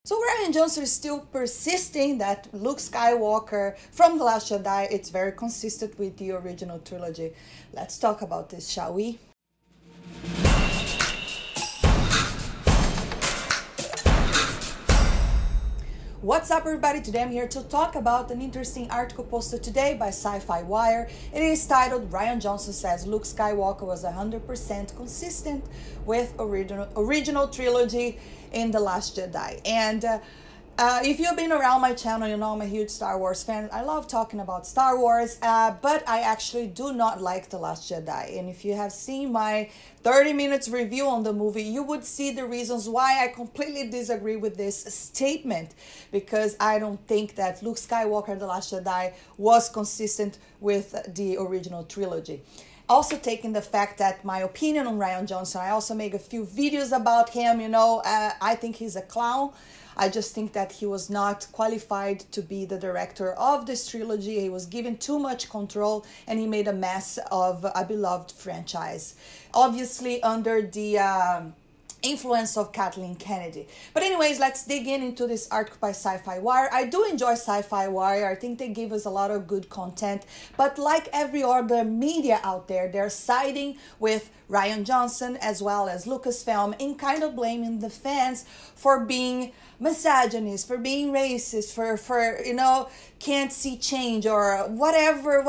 So Rian Johnson is still persisting that Luke Skywalker from The Last Jedi, it's very consistent with the original trilogy. Let's talk about this, shall we? What's up, everybody? Today I'm here to talk about an interesting article posted today by Sci-Fi Wire. It is titled, Rian Johnson says Luke Skywalker was 100% consistent with original trilogy in The Last Jedi. And if you've been around my channel, you know I'm a huge Star Wars fan. I love talking about Star Wars, but I actually do not like The Last Jedi. And if you have seen my 30 minutes review on the movie, you would see the reasons why I completely disagree with this statement. Because I don't think that Luke Skywalker, The Last Jedi was consistent with the original trilogy. Also taking the fact that my opinion on Rian Johnson, I also make a few videos about him, I think he's a clown. I just think that he was not qualified to be the director of this trilogy. He was given too much control and he made a mess of a beloved franchise. Obviously under the influence of Kathleen Kennedy. But anyways, let's dig into this article by Sci-Fi Wire. I do enjoy Sci-Fi Wire. I think they give us a lot of good content. But like every other media out there, they're siding with Rian Johnson as well as Lucasfilm in kind of blaming the fans for being misogynist, for being racist, for can't see change or whatever.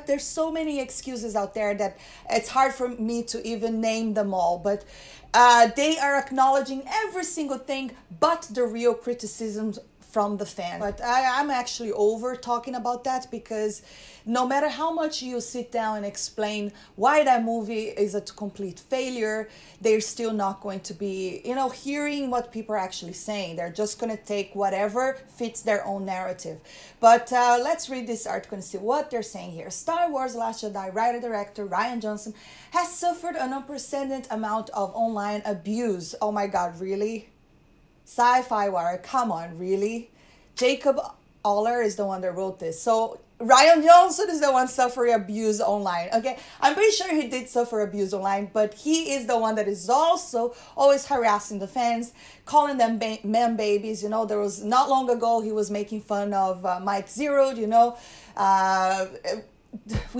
There's so many excuses out there that it's hard for me to even name them all. But they are acknowledging every single thing but the real criticisms from the fans. But I'm actually over talking about that, because no matter how much you sit down and explain why that movie is a complete failure, they're still not going to be, hearing what people are actually saying. They're just going to take whatever fits their own narrative. But let's read this article and see what they're saying here. Star Wars Last Jedi writer-director Rian Johnson has suffered an unprecedented amount of online abuse. Oh my God, really? Sci-Fi Wire, come on, really? Jacob Aller is the one that wrote this. So Rian Johnson is the one suffering abuse online. Okay, I'm pretty sure he did suffer abuse online, but he is the one that is also always harassing the fans, calling them man babies. There was not long ago he was making fun of Mike Zero. We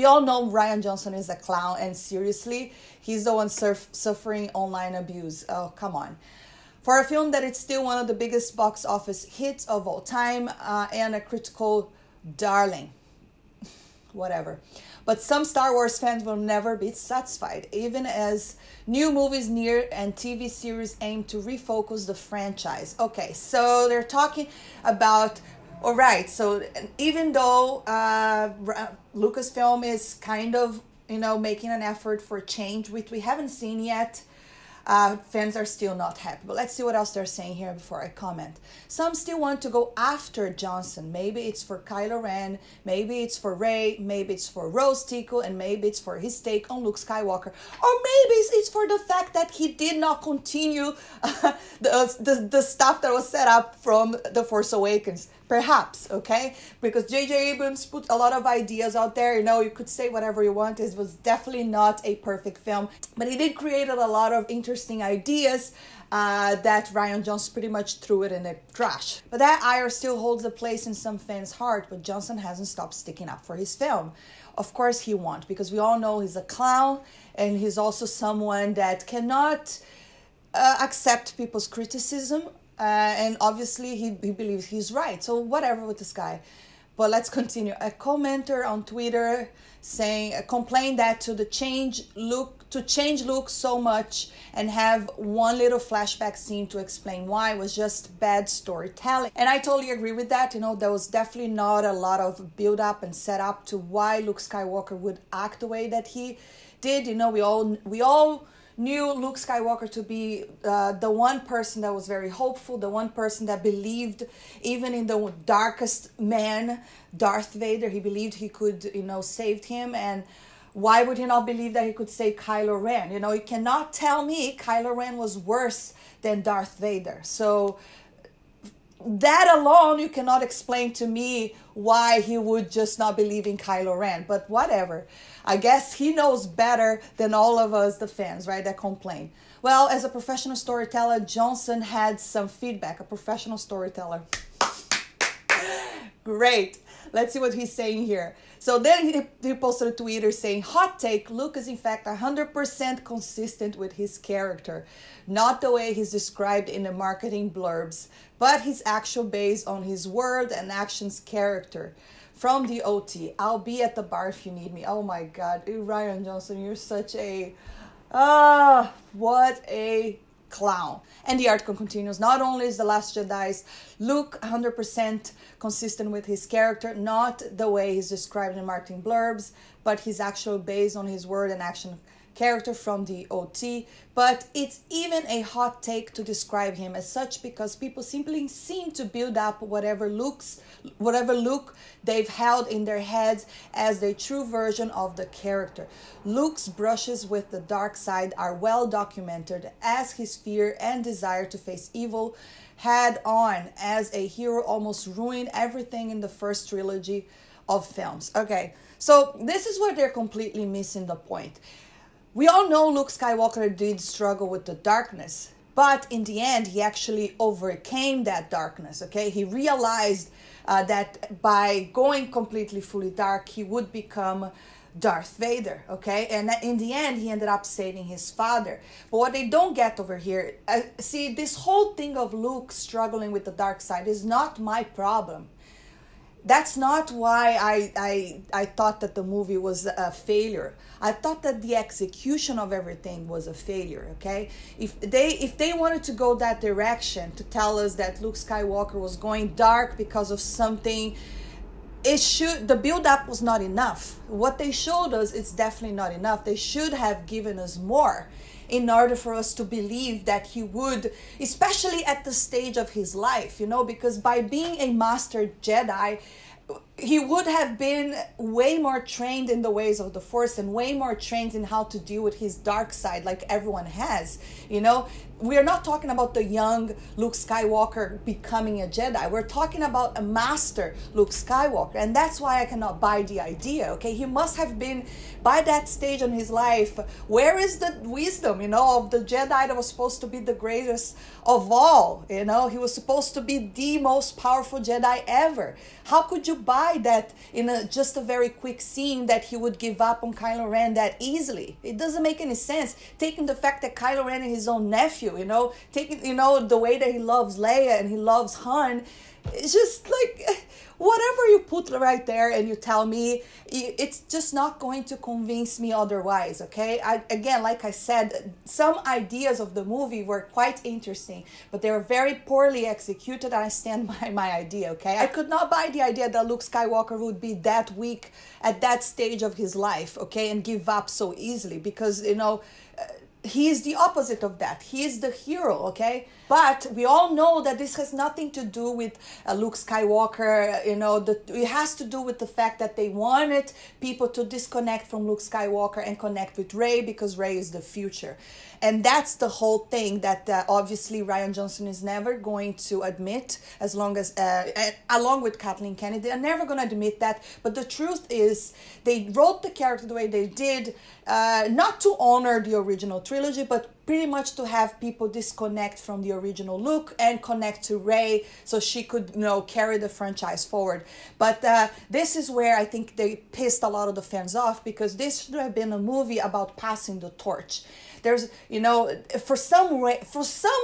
all know Rian Johnson is a clown, and seriously, he's the one suffering online abuse. Oh, come on. For a film that is still one of the biggest box office hits of all time and a critical darling. Whatever. But some Star Wars fans will never be satisfied, even as new movies near and TV series aim to refocus the franchise. Okay, so they're talking about, all right, so even though Lucasfilm is kind of, making an effort for change, which we haven't seen yet, fans are still not happy. But let's see what else they're saying here before I comment. Some still want to go after Johnson. Maybe it's for Kylo Ren, maybe it's for Rey, maybe it's for Rose Tico, and maybe it's for his take on Luke Skywalker. Or maybe it's for the fact that he did not continue the stuff that was set up from The Force Awakens. Perhaps, okay? Because J.J. Abrams put a lot of ideas out there. You could say whatever you want. It was definitely not a perfect film. But he did create a lot of interesting ideas that Rian Johnson pretty much threw it in the trash. But that ire still holds a place in some fans' heart, but Johnson hasn't stopped sticking up for his film. Of course he won't, because we all know he's a clown, and he's also someone that cannot accept people's criticism. And obviously he believes he's right. So whatever with this guy. But let's continue. A commenter on Twitter complained that to change Luke so much and have one little flashback scene to explain why was just bad storytelling. And I totally agree with that. There was definitely not a lot of build up and set up to why Luke Skywalker would act the way that he did. We all knew Luke Skywalker to be the one person that was very hopeful, the one person that believed even in the darkest man, Darth Vader. He believed he could, save him. And why would he not believe that he could save Kylo Ren? You cannot tell me Kylo Ren was worse than Darth Vader. So that alone, you cannot explain to me why he would just not believe in Kylo Ren. But whatever. I guess he knows better than all of us, the fans, right, that complain. Well, as a professional storyteller, Johnson had some feedback, a professional storyteller. Great. Let's see what he's saying here. So then he posted a Twitter saying, hot take, Luke is in fact 100% consistent with his character. Not the way he's described in the marketing blurbs, but his actual based on his word and actions character. From the OT, I'll be at the bar if you need me. Oh my God, Rian Johnson, you're such a, what a clown. And the article continues, not only is The Last Jedi's Luke 100% consistent with his character, not the way he's described in marketing blurbs, but he's actually based on his word and action character from the OT, but it's even a hot take to describe him as such because people simply seem to build up whatever look they've held in their heads as the true version of the character. Luke's brushes with the dark side are well documented, as his fear and desire to face evil head on as a hero almost ruined everything in the first trilogy of films. Okay, so this is where they're completely missing the point. We all know Luke Skywalker did struggle with the darkness, but in the end, he actually overcame that darkness, okay? He realized that by going completely fully dark, he would become Darth Vader, okay? And in the end, he ended up saving his father. But what they don't get over here, see, this whole thing of Luke struggling with the dark side is not my problem. That's not why I thought that the movie was a failure. I thought that the execution of everything was a failure, okay? If they wanted to go that direction to tell us that Luke Skywalker was going dark because of something, the build-up was not enough. What they showed us, it's definitely not enough. They should have given us more in order for us to believe that he would, especially at the stage of his life, you know, because by being a master Jedi, he would have been way more trained in the ways of the Force and way more trained in how to deal with his dark side like everyone has, you know. We are not talking about the young Luke Skywalker becoming a Jedi. We're talking about a master Luke Skywalker. And that's why I cannot buy the idea, okay? He must have been, by that stage in his life, where is the wisdom, you know, of the Jedi that was supposed to be the greatest of all, you know? He was supposed to be the most powerful Jedi ever. How could you buy that in just a very quick scene that he would give up on Kylo Ren that easily? It doesn't make any sense. Taking the fact that Kylo Ren is his own nephew, you know, taking, you know, the way that he loves Leia and he loves Han, it's just like, whatever you put right there and you tell me, it's just not going to convince me otherwise, okay? Again, like I said, some ideas of the movie were quite interesting, but they were very poorly executed, and I stand by my idea, okay? I could not buy the idea that Luke Skywalker would be that weak at that stage of his life, okay, and give up so easily, because, you know, he is the opposite of that. He is the hero, okay? But we all know that this has nothing to do with Luke Skywalker, you know, it has to do with the fact that they wanted people to disconnect from Luke Skywalker and connect with Rey, because Rey is the future. And that's the whole thing that obviously Rian Johnson is never going to admit, as long as, along with Kathleen Kennedy, they're never going to admit that. But the truth is, they wrote the character the way they did, not to honor the original trilogy, but pretty much to have people disconnect from the original Luke and connect to Rey so she could, you know, carry the franchise forward. But this is where I think they pissed a lot of the fans off, because this should have been a movie about passing the torch. There's, you know, for some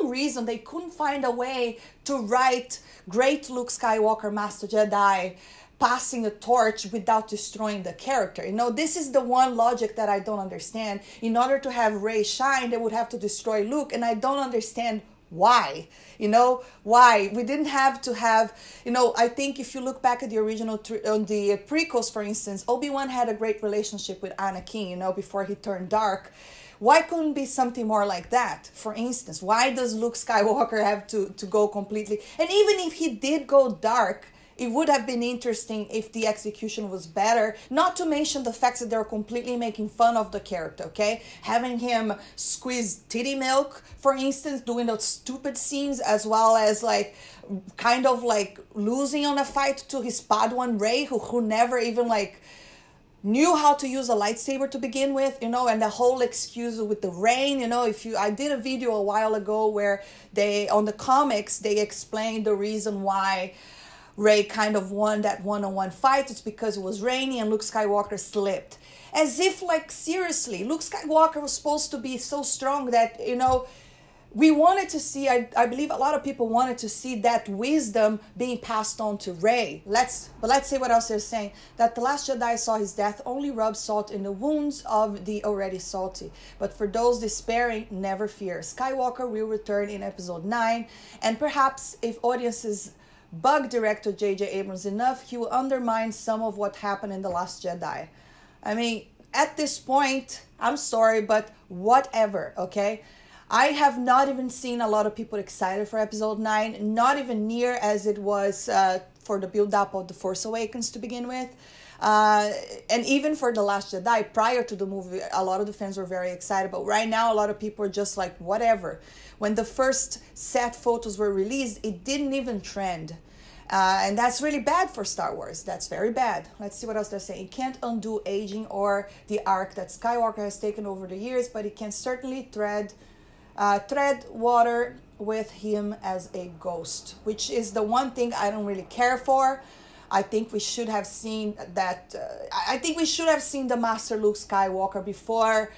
reason they couldn't find a way to write great Luke Skywalker, Master Jedi, passing a torch without destroying the character. You know, this is the one logic that I don't understand. In order to have Rey shine, they would have to destroy Luke, and I don't understand why. You know, why? We didn't have to have, you know, I think if you look back at the original, on the prequels, for instance, Obi-Wan had a great relationship with Anakin, you know, before he turned dark. Why couldn't be something more like that, for instance? Why does Luke Skywalker have to go completely? And even if he did go dark, it would have been interesting if the execution was better, not to mention the fact that they're completely making fun of the character, okay? Having him squeeze titty milk, for instance, doing those stupid scenes, as well as like kind of like losing on a fight to his Padawan Rey, who never even like knew how to use a lightsaber to begin with, you know, and the whole excuse with the rain, you know, I did a video a while ago where on the comics, they explained the reason why Rey kind of won that one-on-one fight. It's because it was rainy and Luke Skywalker slipped. As if, like, seriously, Luke Skywalker was supposed to be so strong that, you know, we wanted to see, I believe a lot of people wanted to see that wisdom being passed on to Rey. But let's see what else they're saying. That the last Jedi saw his death only rub salt in the wounds of the already salty. But for those despairing, never fear. Skywalker will return in episode 9. And perhaps if audiences bug director J.J. Abrams enough, he will undermine some of what happened in The Last Jedi. I mean, at this point, I'm sorry, but whatever, okay? I have not even seen a lot of people excited for episode 9, not even near as it was for the build-up of The Force Awakens to begin with. And even for The Last Jedi, prior to the movie, a lot of the fans were very excited. But right now, a lot of people are just like, whatever. When the first set photos were released, it didn't even trend. And that's really bad for Star Wars. That's very bad. Let's see what else they're saying. It can't undo aging or the arc that Skywalker has taken over the years, but it can certainly tread water with him as a ghost, which is the one thing I don't really care for. I think we should have seen that. I think we should have seen the Master Luke Skywalker before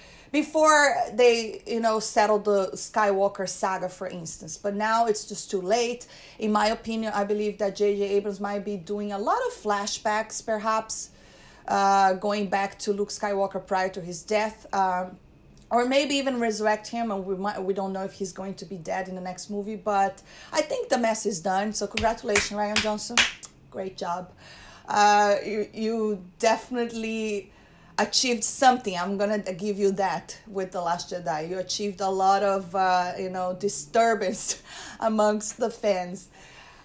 they, you know, settled the Skywalker saga, for instance. But now it's just too late. In my opinion, I believe that J.J. Abrams might be doing a lot of flashbacks, perhaps going back to Luke Skywalker prior to his death. Or maybe even resurrect him, and we don't know if he's going to be dead in the next movie. But I think the mess is done. So congratulations, Rian Johnson. Great job. You definitely achieved something. I'm gonna give you that with The Last Jedi. You achieved a lot of disturbance amongst the fans.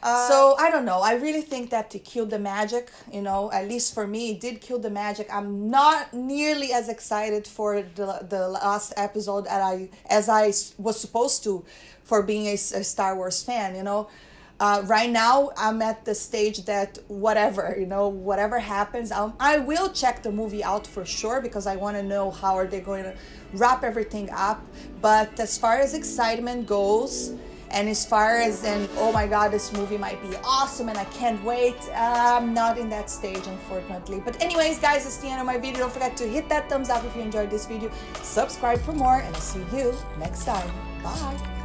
So I don't know. I really think that it killed the magic. You know, at least for me, it did kill the magic. I'm not nearly as excited for the last episode as I was supposed to, for being a Star Wars fan. You know, right now I'm at the stage that whatever happens, I will check the movie out for sure, because I want to know how are they going to wrap everything up. But as far as excitement goes, and as far as oh my god, this movie might be awesome and I can't wait, I'm not in that stage, unfortunately. But anyways, guys, it's the end of my video. Don't forget to hit that thumbs up if you enjoyed this video. Subscribe for more, and I'll see you next time. Bye.